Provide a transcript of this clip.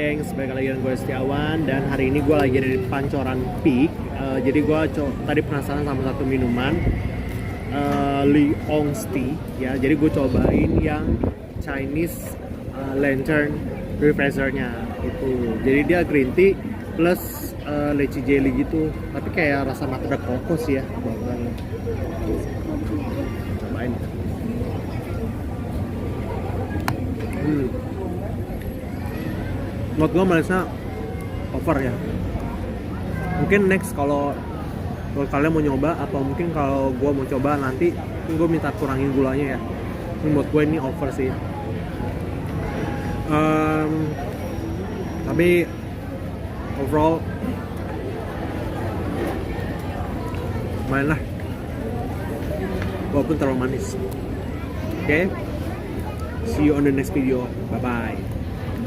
Gengs, balik lagi dengan gue Setiawan. Dan hari ini gue lagi ada di Pancoran Peak. Jadi gue tadi penasaran sama satu minuman, Liong's Tea ya. Jadi gue cobain yang Chinese Lantern Refresher-nya itu. Jadi dia green tea plus lychee jelly gitu. Tapi kayak rasa matcha kokos ya. Cobain. Menurut gue manisnya over ya. Mungkin next kalau kalian mau nyoba, atau mungkin kalau gue mau coba nanti gue minta kurangin gulanya ya. Menurut gue ini over sih. Tapi overall lumayan lah, walaupun terlalu manis. Oke, see you on the next video. Bye bye.